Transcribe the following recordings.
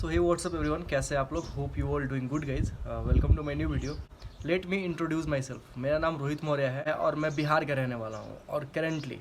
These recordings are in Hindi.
सो हे व्हाट्सअप एवरीवन, कैसे आप लोग? Hope you all doing good guys. Welcome to my new video. Let me introduce myself. मेरा नाम रोहित मौर्य है और मैं बिहार का रहने वाला हूँ और करेंटली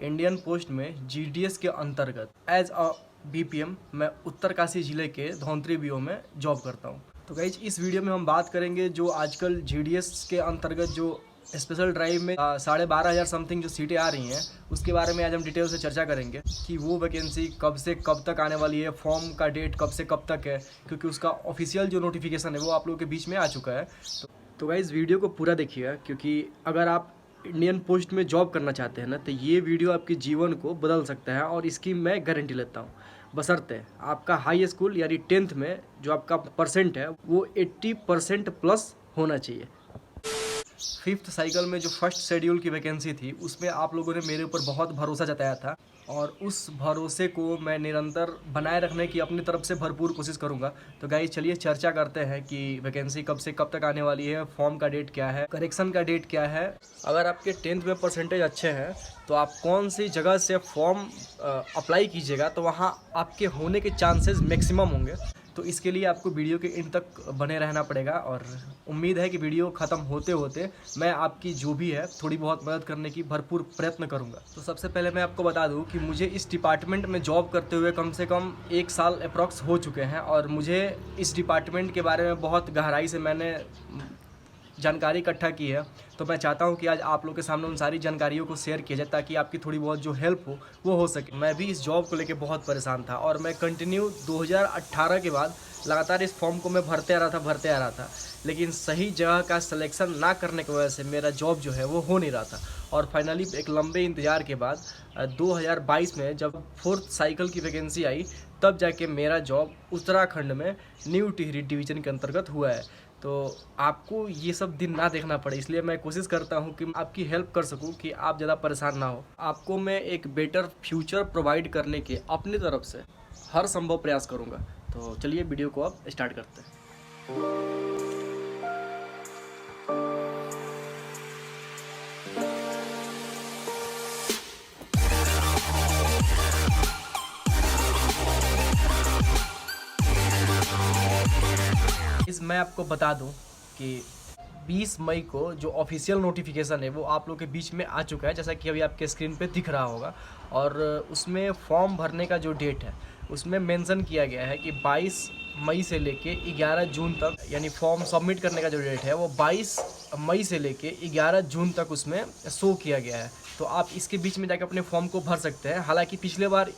इंडियन पोस्ट में जीडीएस के अंतर्गत एज अ बीपीएम मैं उत्तरकाशी जिले के धौंतरी बीओ में जॉब करता हूँ। तो गाइज इस वीडियो में हम बात करेंगे जो आजकल जीडीएस के अंतर्गत जो स्पेशल ड्राइव में 12,500 समथिंग जो सीटें आ रही हैं उसके बारे में आज हम डिटेल से चर्चा करेंगे कि वो वैकेंसी कब से कब तक आने वाली है, फॉर्म का डेट कब से कब तक है, क्योंकि उसका ऑफिशियल जो नोटिफिकेशन है वो आप लोगों के बीच में आ चुका है। तो गाइज़ वीडियो को पूरा देखिएगा, क्योंकि अगर आप इंडियन पोस्ट में जॉब करना चाहते हैं ना तो ये वीडियो आपके जीवन को बदल सकता है और इसकी मैं गारंटी लेता हूँ, बशर्ते आपका हाई स्कूल यानी 10th में जो आपका परसेंट है वो 80% प्लस होना चाहिए। 5th साइकिल में जो फर्स्ट शेड्यूल की वैकेंसी थी उसमें आप लोगों ने मेरे ऊपर बहुत भरोसा जताया था और उस भरोसे को मैं निरंतर बनाए रखने की अपनी तरफ से भरपूर कोशिश करूंगा। तो गाइस चलिए चर्चा करते हैं कि वैकेंसी कब से कब तक आने वाली है, फॉर्म का डेट क्या है, करेक्शन का डेट क्या है। अगर आपके 10th में परसेंटेज अच्छे हैं तो आप कौन सी जगह से फॉर्म अप्लाई कीजिएगा तो वहाँ आपके होने के चांसेस मैक्सिमम होंगे। तो इसके लिए आपको वीडियो के एंड तक बने रहना पड़ेगा और उम्मीद है कि वीडियो ख़त्म होते होते मैं आपकी जो भी है थोड़ी बहुत मदद करने की भरपूर प्रयत्न करूंगा। तो सबसे पहले मैं आपको बता दूं कि मुझे इस डिपार्टमेंट में जॉब करते हुए कम से कम 1 साल अप्रॉक्स हो चुके हैं और मुझे इस डिपार्टमेंट के बारे में बहुत गहराई से मैंने जानकारी इकट्ठा की है। तो मैं चाहता हूं कि आज आप लोगों के सामने उन सारी जानकारियों को शेयर किया जाए ताकि आपकी थोड़ी बहुत जो हेल्प हो वो हो सके। मैं भी इस जॉब को लेके बहुत परेशान था और मैं कंटिन्यू 2018 के बाद लगातार इस फॉर्म को मैं भरते आ रहा था, लेकिन सही जगह का सिलेक्शन ना करने की वजह से मेरा जॉब जो है वो हो नहीं रहा था। और फाइनली एक लंबे इंतज़ार के बाद 2022 में जब 4th साइकिल की वैकेंसी आई तब जाके मेरा जॉब उत्तराखंड में न्यू टिहरी डिवीज़न के अंतर्गत हुआ है। तो आपको ये सब दिन ना देखना पड़े, इसलिए मैं कोशिश करता हूँ कि आपकी हेल्प कर सकूँ कि आप ज़्यादा परेशान ना हो। आपको मैं एक बेटर फ्यूचर प्रोवाइड करने के अपनी तरफ से हर संभव प्रयास करूँगा। तो चलिए वीडियो को अब स्टार्ट करते हैं। मैं आपको बता दूं कि 20 मई को जो ऑफिशियल नोटिफिकेशन है वो आप लोग के बीच में आ चुका है, जैसा कि अभी आपके स्क्रीन पे दिख रहा होगा। और उसमें फॉर्म भरने का जो डेट है उसमें मेंशन किया गया है कि 22 मई से लेके 11 जून तक, यानी फॉर्म सबमिट करने का जो डेट है वो 22 मई से लेके 11 जून तक उसमें शो किया गया है। तो आप इसके बीच में जाकर अपने फॉर्म को भर सकते हैं। हालांकि पिछले बार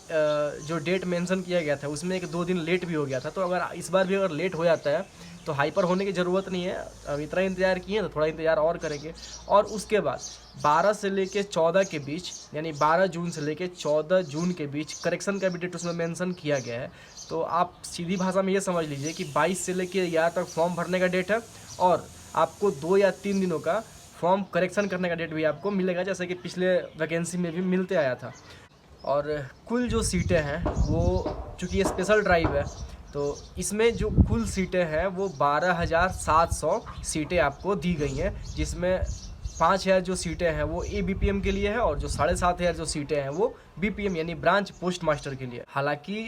जो डेट मेंशन किया गया था उसमें 1-2 दिन लेट भी हो गया था, तो अगर इस बार भी अगर लेट हो जाता है तो हाइपर होने की ज़रूरत नहीं है। अब इतना इंतज़ार किए तो थोड़ा इंतज़ार और करेंगे। और उसके बाद 12 से लेके 14 के बीच, यानी 12 जून से लेके 14 जून के बीच करेक्शन का भी डेट उसमें मेंशन किया गया है। तो आप सीधी भाषा में ये समझ लीजिए कि 22 से लेके 11 तक फॉर्म भरने का डेट है और आपको 2 या 3 दिनों का फॉर्म करेक्शन करने का डेट भी आपको मिलेगा, जैसे कि पिछले वैकेंसी में भी मिलते आया था। और कुल जो सीटें हैं वो चूँकि ये स्पेशल ड्राइव है तो इसमें जो कुल सीटें हैं वो 12,700 सीटें आपको दी गई हैं, जिसमें 5,000 जो सीटें हैं वो ABPM के लिए है और जो 7,500 जो सीटें हैं वो BPM यानी ब्रांच पोस्ट मास्टर के लिए। हालांकि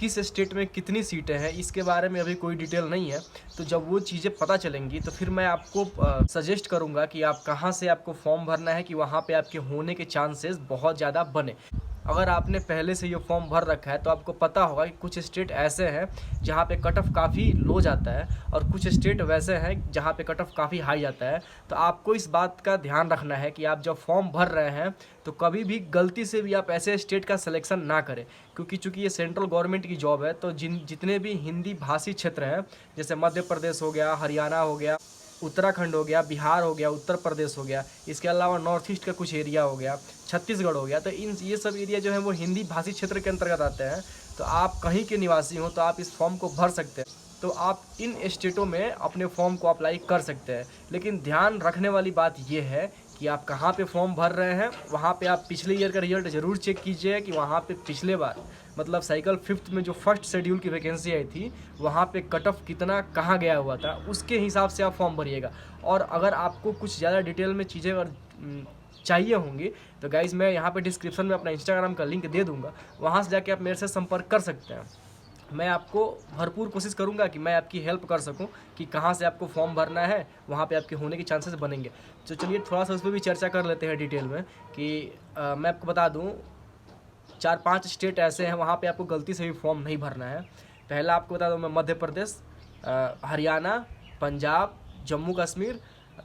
किस स्टेट में कितनी सीटें हैं इसके बारे में अभी कोई डिटेल नहीं है, तो जब वो चीज़ें पता चलेंगी तो फिर मैं आपको सजेस्ट करूँगा कि आप कहाँ से आपको फॉर्म भरना है कि वहाँ पर आपके होने के चांसेस बहुत ज़्यादा बने। अगर आपने पहले से ये फॉर्म भर रखा है तो आपको पता होगा कि कुछ स्टेट ऐसे हैं जहाँ पे कट ऑफ काफ़ी लो जाता है और कुछ स्टेट वैसे हैं जहाँ पे कट ऑफ काफ़ी हाई जाता है। तो आपको इस बात का ध्यान रखना है कि आप जब फॉर्म भर रहे हैं तो कभी भी गलती से भी आप ऐसे स्टेट का सिलेक्शन ना करें, क्योंकि चूँकि ये सेंट्रल गवर्नमेंट की जॉब है तो जितने भी हिंदी भाषी क्षेत्र हैं, जैसे मध्य प्रदेश हो गया, हरियाणा हो गया, उत्तराखंड हो गया, बिहार हो गया, उत्तर प्रदेश हो गया, इसके अलावा नॉर्थ ईस्ट का कुछ एरिया हो गया, छत्तीसगढ़ हो गया, तो ये सब एरिया जो है वो हिंदी भाषी क्षेत्र के अंतर्गत आते हैं। तो आप कहीं के निवासी हो तो आप इस फॉर्म को भर सकते हैं, तो आप इन स्टेटों में अपने फॉर्म को अप्लाई कर सकते हैं। लेकिन ध्यान रखने वाली बात यह है कि आप कहाँ पे फॉर्म भर रहे हैं वहाँ पे आप पिछले ईयर का रिजल्ट ज़रूर चेक कीजिए कि वहाँ पे पिछले बार मतलब साइकिल 5th में जो फर्स्ट शेड्यूल की वैकेंसी आई थी वहाँ पे कट ऑफ कितना कहाँ गया हुआ था, उसके हिसाब से आप फॉर्म भरिएगा। और अगर आपको कुछ ज़्यादा डिटेल में चीज़ें अगर चाहिए होंगी तो गाइज़ मैं यहाँ पे डिस्क्रिप्शन में अपना इंस्टाग्राम का लिंक दे दूँगा, वहाँ से जाके आप मेरे से संपर्क कर सकते हैं। मैं आपको भरपूर कोशिश करूंगा कि मैं आपकी हेल्प कर सकूं कि कहां से आपको फॉर्म भरना है, वहां पे आपके होने के चांसेस बनेंगे। तो चलिए थोड़ा सा उस पर भी चर्चा कर लेते हैं डिटेल में कि मैं आपको बता दूं 4-5 स्टेट ऐसे हैं वहाँ पे आपको गलती से भी फॉर्म नहीं भरना है। पहला आपको बता दूं मैं मध्य प्रदेश, हरियाणा, पंजाब, जम्मू कश्मीर।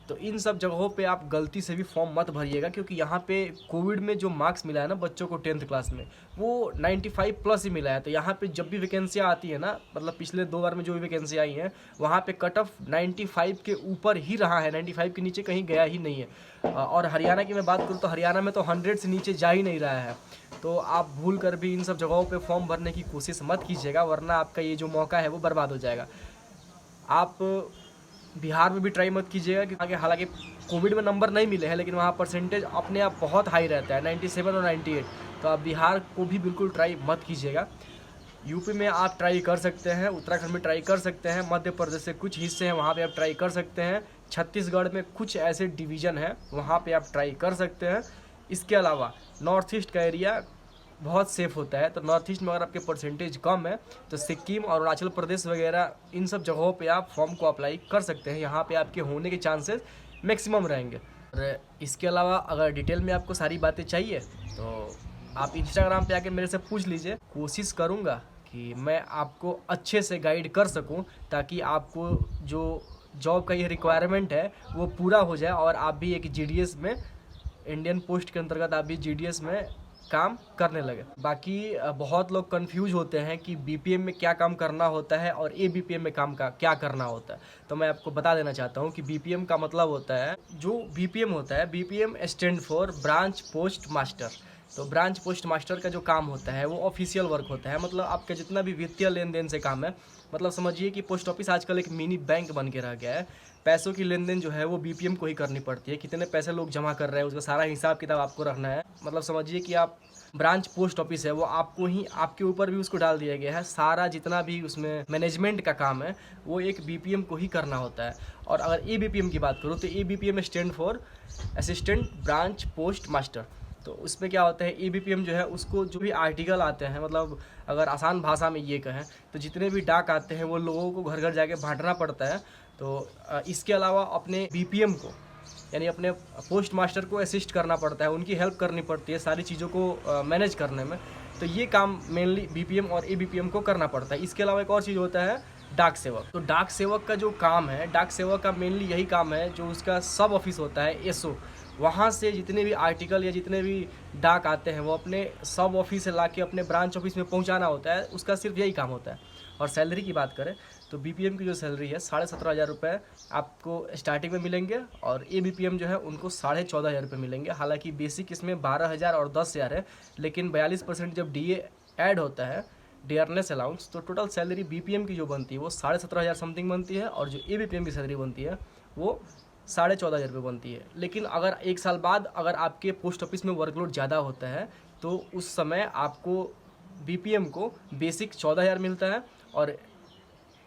तो इन सब जगहों पे आप गलती से भी फॉर्म मत भरिएगा, क्योंकि यहाँ पे कोविड में जो मार्क्स मिला है ना बच्चों को 10th क्लास में, वो 95 प्लस ही मिला है। तो यहाँ पे जब भी वैकेंसियाँ आती है ना, मतलब पिछले 2 बार में जो भी वैकेंसी आई हैं वहाँ पे कट ऑफ 95 के ऊपर ही रहा है, 95 के नीचे कहीं गया ही नहीं है। और हरियाणा की मैं बात करूँ तो हरियाणा में तो 100 से नीचे जा ही नहीं रहा है। तो आप भूल कर भी इन सब जगहों पे फॉर्म भरने की कोशिश मत कीजिएगा, वरना आपका ये जो मौका है वो बर्बाद हो जाएगा। आप बिहार में भी ट्राई मत कीजिएगा, क्योंकि हालांकि कोविड में नंबर नहीं मिले हैं लेकिन वहाँ परसेंटेज अपने आप बहुत हाई रहता है, 97 और 98। तो आप बिहार को भी बिल्कुल ट्राई मत कीजिएगा। यूपी में आप ट्राई कर सकते हैं, उत्तराखंड में ट्राई कर सकते हैं, मध्य प्रदेश से कुछ हिस्से हैं वहाँ पे आप ट्राई कर सकते हैं, छत्तीसगढ़ में कुछ ऐसे डिवीज़न हैं वहाँ पे आप ट्राई कर सकते हैं। इसके अलावा नॉर्थ ईस्ट का एरिया बहुत सेफ़ होता है। तो नॉर्थ ईस्ट में अगर आपके परसेंटेज कम है तो सिक्किम और अरुणाचल प्रदेश वगैरह इन सब जगहों पे आप फॉर्म को अप्लाई कर सकते हैं, यहाँ पे आपके होने के चांसेस मैक्सिमम रहेंगे। और इसके अलावा अगर डिटेल में आपको सारी बातें चाहिए तो आप इंस्टाग्राम पे आके मेरे से पूछ लीजिए। कोशिश करूँगा कि मैं आपको अच्छे से गाइड कर सकूँ, ताकि आपको जो जॉब का ये रिक्वायरमेंट है वो पूरा हो जाए और आप भी एक जीडीएस में, इंडियन पोस्ट के अंतर्गत आप भी जीडीएस में काम करने लगे। बाकी बहुत लोग कंफ्यूज होते हैं कि बीपीएम में क्या काम करना होता है और एबीपीएम में काम का क्या करना होता है। तो मैं आपको बता देना चाहता हूं कि बीपीएम का मतलब होता है, जो बीपीएम होता है, BPM stand for branch post master. तो ब्रांच पोस्ट मास्टर का जो काम होता है वो ऑफिशियल वर्क होता है, मतलब आपका जितना भी वित्तीय लेन देन से काम है, मतलब समझिए कि पोस्ट ऑफिस आजकल एक मिनी बैंक बन के रह गया है। पैसों की लेन देन जो है वो बीपीएम को ही करनी पड़ती है, कितने पैसे लोग जमा कर रहे हैं उसका सारा हिसाब किताब आपको रखना है। मतलब समझिए कि आप ब्रांच पोस्ट ऑफिस है वो आपको ही, आपके ऊपर भी उसको डाल दिया गया है, सारा जितना भी उसमें मैनेजमेंट का काम है वो एक बीपीएम को ही करना होता है। और अगर एबीपीएम की बात करूँ तो ABPM stand for assistant branch post master. तो उसमें क्या होता है, एबीपीएम जो है उसको जो भी आर्टिकल आते हैं, मतलब अगर आसान भाषा में ये कहें तो जितने भी डाक आते हैं वो लोगों को घर घर जाके बांटना पड़ता है। तो इसके अलावा अपने बीपीएम को, यानी अपने पोस्ट मास्टर को असिस्ट करना पड़ता है, उनकी हेल्प करनी पड़ती है सारी चीज़ों को मैनेज करने में। तो ये काम मेनली बीपीएम और एबीपीएम को करना पड़ता है। इसके अलावा एक और चीज़ होता है डाक सेवक। तो डाक सेवक का जो काम है, डाक सेवक का मेनली यही काम है, जो उसका सब ऑफिस होता है एसओ, वहाँ से जितने भी आर्टिकल या जितने भी डाक आते हैं वो अपने सब ऑफिस से ला के अपने ब्रांच ऑफिस में पहुँचाना होता है, उसका सिर्फ यही काम होता है। और सैलरी की बात करें तो बीपीएम की जो सैलरी है 17,500 रुपये आपको स्टार्टिंग में मिलेंगे, और एबीपीएम जो है उनको 14,500 रुपये मिलेंगे। हालांकि बेसिक इसमें 12,000 और 10,000 है, लेकिन 42% जब डीए ऐड होता है, डियरनेस अलाउंस, तो टोटल सैलरी बीपीएम की जो बनती है वो 17,500 समथिंग बनती है, और जो एबीपीएम की सैलरी बनती है वो 14,500 रुपये बनती है। लेकिन अगर 1 साल बाद अगर आपके पोस्ट ऑफिस में वर्कलोड ज़्यादा होता है तो उस समय आपको बीपीएम को बेसिक 14,000 मिलता है और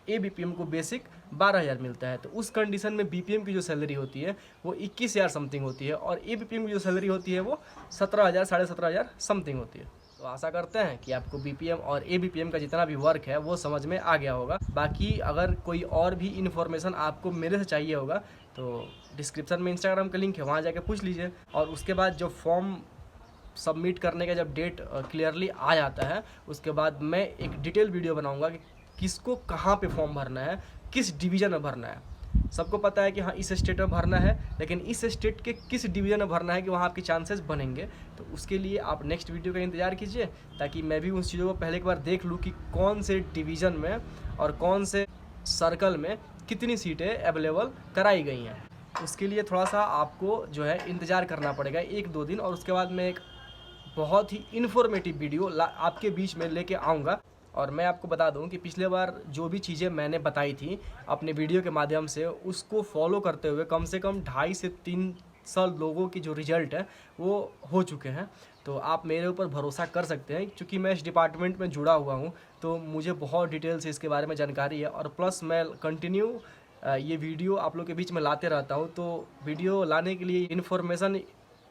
एबीपीएम को बेसिक 12,000 मिलता है। तो उस कंडीशन में बीपीएम की जो सैलरी होती है वो 21,000 समथिंग होती है, और एबीपीएम की जो सैलरी होती है वो 17,000 17,500 समथिंग होती है। तो आशा करते हैं कि आपको बीपीएम और एबीपीएम का जितना भी वर्क है वो समझ में आ गया होगा। बाकी अगर कोई और भी इन्फॉर्मेशन आपको मेरे से चाहिए होगा तो डिस्क्रिप्शन में इंस्टाग्राम का लिंक है, वहाँ जाके पूछ लीजिए। और उसके बाद जब फॉर्म सबमिट करने का जब डेट क्लियरली आ जाता है, उसके बाद मैं एक डिटेल वीडियो बनाऊंगा कि किसको कहाँ पे फॉर्म भरना है, किस डिवीज़न में भरना है। सबको पता है कि हाँ इस स्टेट में भरना है, लेकिन इस स्टेट के किस डिवीज़न में भरना है कि वहाँ आपके चांसेस बनेंगे। तो उसके लिए आप नेक्स्ट वीडियो का इंतज़ार कीजिए, ताकि मैं भी उस चीज़ों को पहले एक बार देख लूँ कि कौन से डिवीज़न में और कौन से सर्कल में कितनी सीटें अवेलेबल कराई गई हैं। उसके लिए थोड़ा सा आपको जो है इंतज़ार करना पड़ेगा 1-2 दिन, और उसके बाद मैं एक बहुत ही इन्फॉर्मेटिव वीडियो आपके बीच में लेके आऊँगा। और मैं आपको बता दूं कि पिछले बार जो भी चीज़ें मैंने बताई थी अपने वीडियो के माध्यम से, उसको फॉलो करते हुए कम से कम 2.5 से 300 लोगों की जो रिज़ल्ट है वो हो चुके हैं। तो आप मेरे ऊपर भरोसा कर सकते हैं, क्योंकि मैं इस डिपार्टमेंट में जुड़ा हुआ हूं तो मुझे बहुत डिटेल से इसके बारे में जानकारी है। और प्लस मैं कंटिन्यू ये वीडियो आप लोग के बीच में लाते रहता हूँ। तो वीडियो लाने के लिए इन्फॉर्मेशन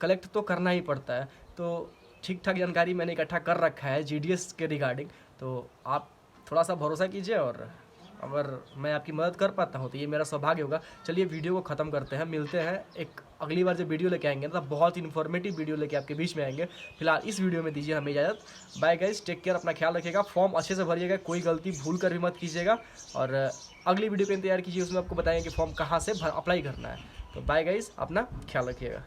कलेक्ट तो करना ही पड़ता है। तो ठीक ठाक जानकारी मैंने इकट्ठा कर रखा है जीडीएस के रिगार्डिंग। तो आप थोड़ा सा भरोसा कीजिए, और अगर मैं आपकी मदद कर पाता हूँ तो ये मेरा सौभाग्य होगा। चलिए वीडियो को ख़त्म करते हैं, मिलते हैं एक अगली बार जब वीडियो लेके आएंगे ना, तब बहुत इन्फॉर्मेटिव वीडियो लेके आपके बीच में आएंगे। फिलहाल इस वीडियो में दीजिए हमें इजाज़त। बाय गाइस, टेक केयर, अपना ख्याल रखिएगा। फॉर्म अच्छे से भरिएगा, कोई गलती भूल कर भी मत कीजिएगा, और अगली वीडियो का इंतजार कीजिए, उसमें आपको बताएंगे कि फॉर्म कहाँ से अप्लाई करना है। तो बाय गाइस, अपना ख्याल रखिएगा।